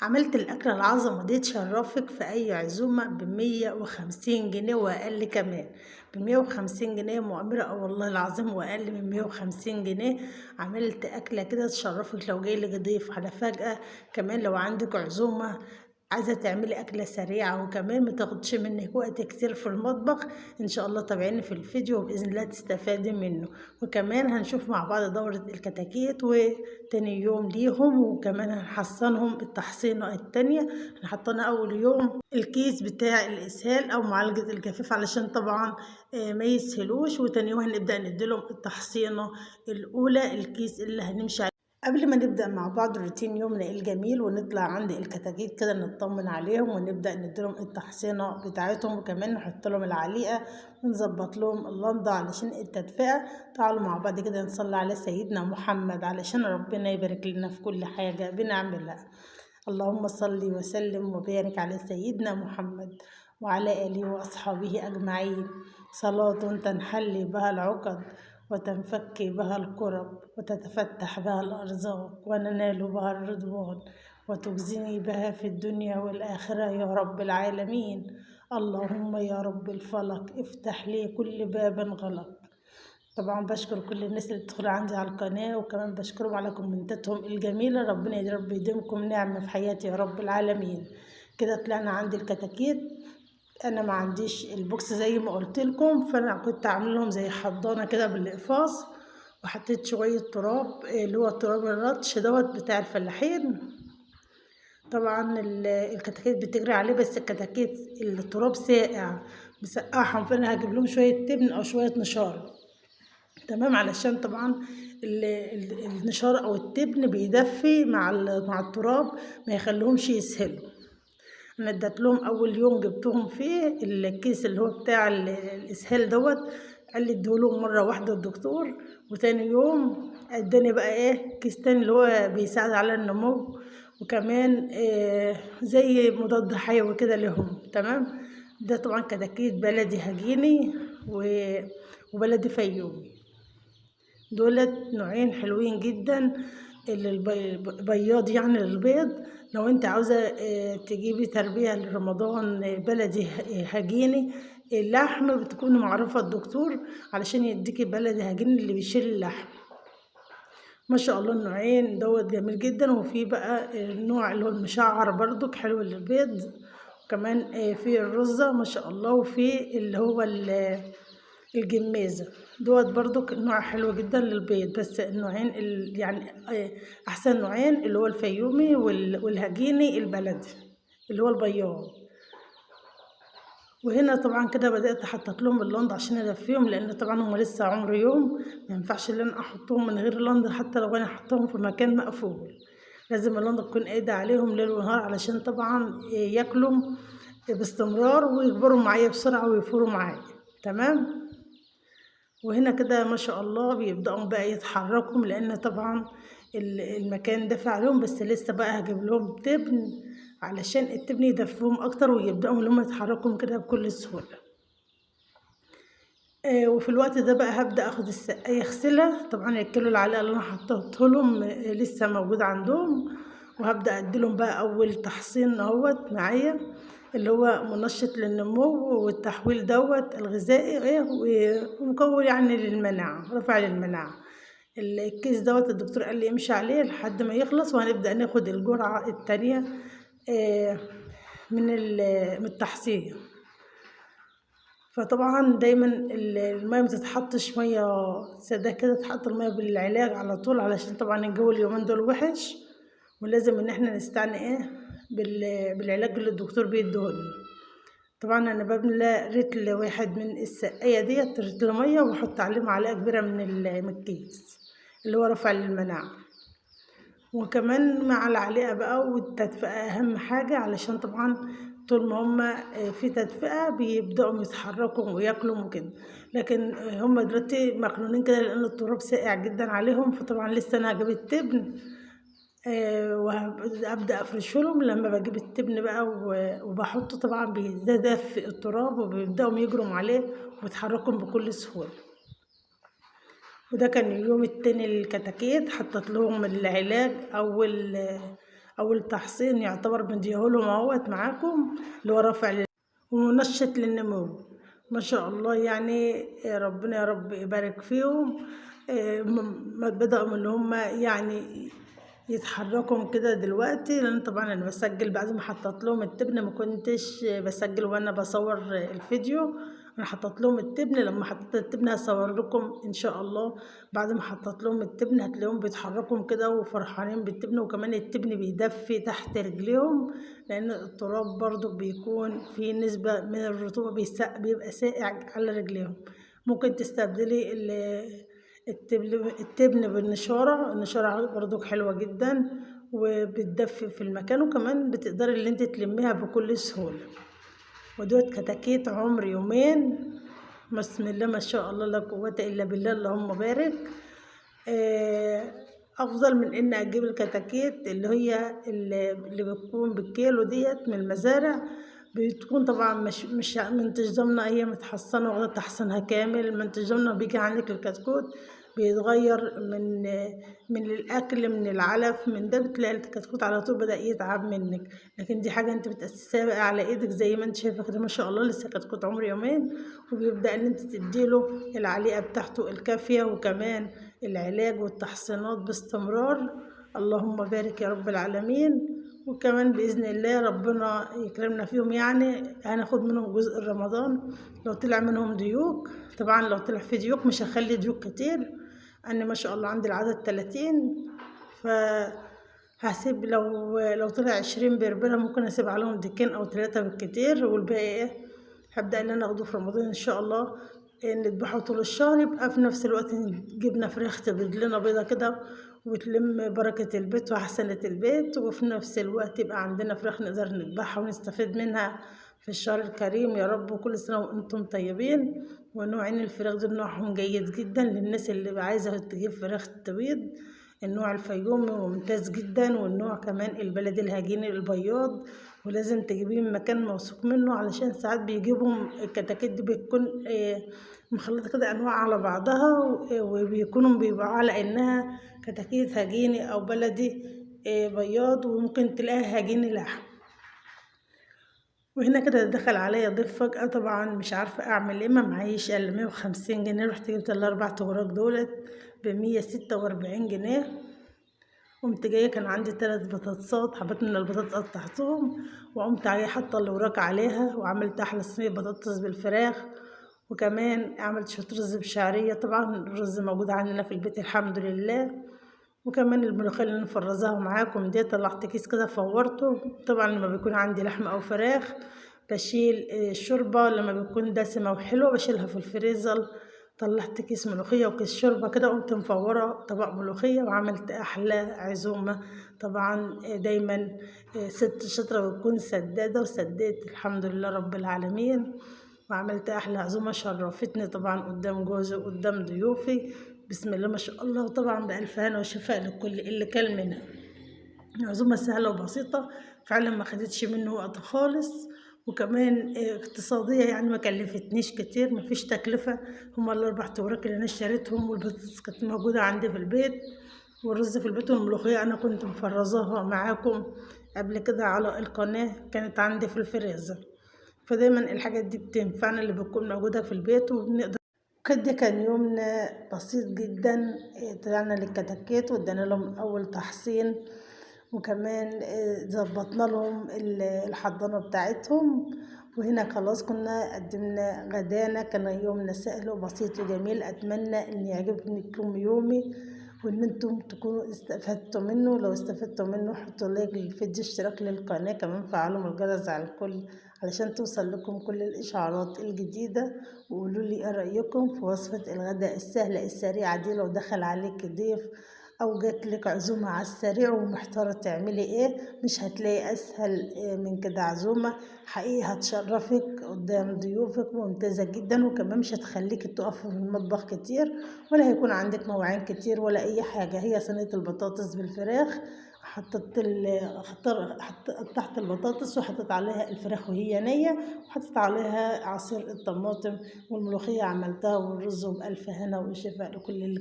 عملت الأكلة العظمة دي تشرفك في أي عزومة ب150 جنيه وأقل كمان. ب150 جنيه مؤامرة، والله العظيم، وأقل من 150 جنيه. عملت أكلة كده تشرفك لو جايلك ضيف على فجأة. كمان لو عندك عزومة عايزة تعملي أكلة سريعة وكمان متاخدش منك وقت كتير في المطبخ، إن شاء الله تابعيني في الفيديو وبإذن الله تستفادي منه. وكمان هنشوف مع بعض دورة الكتاكيت وتاني يوم ليهم، وكمان هنحصنهم التحصينة التانية. احنا حطينا أول يوم الكيس بتاع الإسهال أو معالجة الجفاف علشان طبعا ما يسهلوش، وتاني يوم هنبدأ نديلهم التحصينة الأولى، الكيس اللي هنمشي عليه. قبل ما نبدأ مع بعض روتين يومنا الجميل ونطلع عند الكتاكيت كده نطمن عليهم ونبدأ نديلهم التحصينة بتاعتهم، وكمان نحط لهم العليقة ونظبط لهم اللنضة علشان التدفئة. تعالوا مع بعض كده نصلي على سيدنا محمد علشان ربنا يبارك لنا في كل حاجة بنعملها. اللهم صل وسلم وبارك على سيدنا محمد وعلى آله وأصحابه أجمعين، صلاة تنحل بها العقد وتنفك بها الكرب وتتفتح بها الأرزاق وننال بها الرضوان وتجزني بها في الدنيا والآخرة يا رب العالمين. اللهم يا رب الفلق افتح لي كل باب غلق. طبعا بشكر كل الناس اللي بتدخل عندي على القناة، وكمان بشكرهم على كومنتاتهم الجميلة. ربنا يا رب يديمكم نعمة في حياتي يا رب العالمين. كده طلعنا عندي الكتاكيت. انا ما عنديش البوكس زي ما قلت لكم، فانا كنت عامله لهم زي حضانه كده بالاقفاص، وحطيت شويه تراب اللي هو التراب الرطش دوت بتاع الفلاحين. طبعا الكتاكيت بتجري عليه، بس الكتاكيت التراب ساقع مسقعهم، فانا هجيب لهم شويه تبن او شويه نشاره، تمام، علشان طبعا النشار او التبن بيدفي مع التراب، ما يخليهمش يسهلوا. انا اديت لهم اول يوم جبتهم فيه الكيس اللي هو بتاع الاسهال دوت، قال لي اديهولهم مره واحده الدكتور، وتاني يوم اداني بقى كيس تاني اللي هو بيساعد على النمو، وكمان زي مضاد حيوي كده لهم، تمام. ده طبعا كتاكيت بلدي هجيني وبلدي فيومي. دولت نوعين حلوين جدا. البياض يعني للبيض، لو انت عاوزة تجيبي تربية لرمضان بلدي هجيني. اللحم بتكون معروفة الدكتور علشان يديكي بلدي هجيني اللي بيشيل اللحم. ما شاء الله النوعين دوت جميل جدا. وفي بقى النوع اللي هو المشعر برضك حلو للبيض، وكمان في الرزة ما شاء الله، وفي اللي هو الجمازة دوت برضو نوع حلو جدا للبيض. بس النوعين يعني احسن نوعين اللي هو الفيومي والهجيني البلدي اللي هو البياض. وهنا طبعا كده بدأت احطط لهم اللند عشان ادفيهم، لان طبعا هم لسه عمر يوم، ما ينفعش ان انا احطهم من غير لند، حتى لو انا احطهم في مكان مقفول لازم اللند تكون قايدة عليهم ليل ونهار علشان طبعا ياكلوا باستمرار ويكبروا معايا بسرعة ويفوروا معايا، تمام. وهنا كده ما شاء الله بيبدأوا بقى يتحركوا، لأن طبعا المكان دافع عليهم، بس لسه بقى هجيب لهم تبن علشان التبن يدفهم أكتر ويبدأوا إن هم يتحركوا كده بكل سهولة. وفي الوقت ده بقى هبدأ أخد السقاية أغسلها. طبعا الكيلو العلقة اللي أنا حطيته لهم لسه موجود عندهم، وهبدأ أديلهم بقى أول تحصين اهوت معايا اللي هو منشط للنمو والتحويل دوت الغذائي ومكون يعني للمناعة، رفع للمناعة. الكيس دوت الدكتور قال لي امشي عليه لحد ما يخلص، وهنبدأ ناخد الجرعة التانية من التحصين. فطبعا دايما المية متتحطش مية سادة كده، تحط المية بالعلاج على طول علشان طبعا الجو اليومين دول وحش، ولازم ان احنا نستعني بالعلاج اللي الدكتور بيديهولنا. طبعا انا بملى رتل واحد من السقايه ديت رتل ميه، وبحط عليه معلقه كبيره من الكيس اللي هو رافع للمناعه، وكمان مع العليقه بقى والتدفئه اهم حاجه، علشان طبعا طول ما هما في تدفئه بيبداوا يتحركوا وياكلوا وكده. لكن هما دلوقتي مخنوقين كده لان التراب ساقع جدا عليهم، فطبعا لسه انا هجيب التبن وابدا افرشهم. لما بجيب التبن بقى وبحطه طبعا بيدفئ التراب وبيبداوا يجروا عليه ويتحركوا بكل سهوله. وده كان اليوم التاني للكتاكيت، حطت لهم العلاج أول تحصين يعتبر مديهولهم اهوت معاكم، اللي هو رافع ومنشط للنمو. ما شاء الله يعني ربنا يا رب يبارك فيهم. ما بدأوا من اللي هم يعني يتحركوا كده دلوقتي، لان طبعا انا بسجل بعد ما حطيت لهم التبن، ما كنتش بسجل وانا بصور الفيديو. انا حطيت لهم التبن، لما حطيت التبن هصور لكم ان شاء الله. بعد ما حطيت لهم التبن هتلاقيهم بيتحركوا كده وفرحانين بالتبن، وكمان التبن بيدفي تحت رجليهم، لان التراب برضو بيكون فيه نسبة من الرطوبة، بيبقى ساقع على رجليهم. ممكن تستبدلي التبن بالنشارة. النشارة برضو حلوة جدا وبتدفي في المكان، وكمان بتقدري اللي انت تلميها بكل سهولة. ودوت كتاكيت عمر يومين، بسم الله ما شاء الله لا قوة الا بالله، اللهم بارك. افضل من ان اجيب الكتاكيت اللي هي اللي بتكون بالكيلو ديت من المزارع. بتكون طبعا مش منتج ضمنها، هي متحصنه واخده تحصينها كامل. المنتج ضمنها بيجي عندك الكتكوت بيتغير من الاكل، من العلف، من ده بتلاقي الكتكوت على طول بدأ يتعب منك. لكن دي حاجه انت بتأسسها بقى على ايدك، زي ما انت شايفه كده ما شاء الله لسه كتكوت عمر يومين، وبيبدأ ان انت تديله العليقه بتاعته الكافيه، وكمان العلاج والتحصينات باستمرار. اللهم بارك يا رب العالمين. وكمان بإذن الله ربنا يكرمنا فيهم، يعني هناخد منهم جزء رمضان لو طلع منهم ديوك. طبعا لو طلع في ديوك مش هخلي ديوك كتير، أنا ما شاء الله عندي العدد 30، فهسيب لو طلع 20 بربرة ممكن أسيب عليهم ديكين أو 3 بالكتير، والباقي هبدأ ان انا اخده في رمضان ان شاء الله. نذبحه طول الشهر، يبقى في نفس الوقت جبنا فراخ تبيض لنا بيضة كده وتلم بركة البيت وحسنة البيت، وفي نفس الوقت يبقى عندنا فراخ نقدر نذبحها ونستفيد منها في الشهر الكريم يا رب. وكل سنة وانتم طيبين. ونوعين الفراخ دول نوعهم جيد جدا للناس اللي عايزة تجيب فراخ تبيض. النوع الفيومي ممتاز جدا، والنوع كمان البلدي الهجيني البياض، ولازم تجيبيه من مكان موثوق منه، علشان ساعات بيجيبهم الكتاكيت دي بتكون مخلطة كده أنواع على بعضها، وبيكونوا بيبيعوها على إنها كتاكيت هجيني أو بلدي بياض، وممكن تلاقيها هجيني لحم. وهنا كده دخل عليا ضيف فجأة، طبعا مش عارفة أعمل إيه، ما معيش إلا 150 جنيه. رحت جبت الأربع تغراق دولت ب146 جنيه. قمت جايه كان عندي 3 بطاطسات، حبات من البطاطس قطعتهم، وقمت جايه حاطه الوراك عليها، وعملت احلى صينيه بطاطس بالفراخ. وكمان عملت شويه رز بشعريه، طبعا الرز موجود عندنا في البيت الحمد لله. وكمان الملوخيه اللي انا مفرزاها معاكم دي طلعت كيس كده فورته. طبعا لما بيكون عندي لحمه او فراخ بشيل الشوربه، لما بتكون دسمه وحلوه بشيلها في الفريزر. طلعت كيس ملوخية وكيس شوربة كده، قمت مفورة طبق ملوخية وعملت أحلى عزومة. طبعا دايما ست شاطرة بتكون سدادة، وسديت الحمد لله رب العالمين. وعملت أحلى عزومة شرفتني طبعا قدام جوزي وقدام ضيوفي، بسم الله ما شاء الله. وطبعا بألف هنا وشفاء لكل اللي كل منها. عزومة سهلة وبسيطة فعلا، ما خدتش منه وقت خالص، وكمان اقتصادية، يعني ما كلفتنيش كتير، ما فيش تكلفة. هما الأربع توراك اللي أنا اشتريتهم، والبطاطس كانت موجودة عندي في البيت، والرز في البيت، والملوخية أنا كنت مفرزاها معاكم قبل كده على القناة، كانت عندي في الفريزر. فدايما الحاجات دي بتنفعنا اللي بتكون موجودة في البيت وبنقدر. كده كان يومنا بسيط جدا. طلعنا للكتاكيت وادانا لهم أول تحصين، وكمان ظبطنا لهم الحضانة بتاعتهم. وهنا خلاص كنا قدمنا غدانا. كان يومنا سهل وبسيط وجميل. أتمنى أن يعجبكم يومي، وان انتم تكونوا استفدتوا منه. لو استفدتوا منه حطوا لايك للفيديو، اشتراك للقناة، كمان فعلوا الجرس على الكل علشان توصل لكم كل الاشعارات الجديدة. وقولوا لي ايه رأيكم في وصفة الغداء السهلة السريعة دي، لو دخل عليك ضيف او جات لك عزومة على السريع ومحتارة تعملي ايه. مش هتلاقي اسهل من كده عزومة حقيقي هتشرفك قدام ضيوفك، ممتازة جدا. وكمان مش هتخليك تقف في المطبخ كتير، ولا هيكون عندك مواعين كتير ولا اي حاجة. هي صينية البطاطس بالفراخ، قطعت البطاطس وحطيت عليها الفراخ وهي نية، وحطيت عليها عصير الطماطم، والملوخية عملتها، والرز بألف هنا وشفاء لكل اللي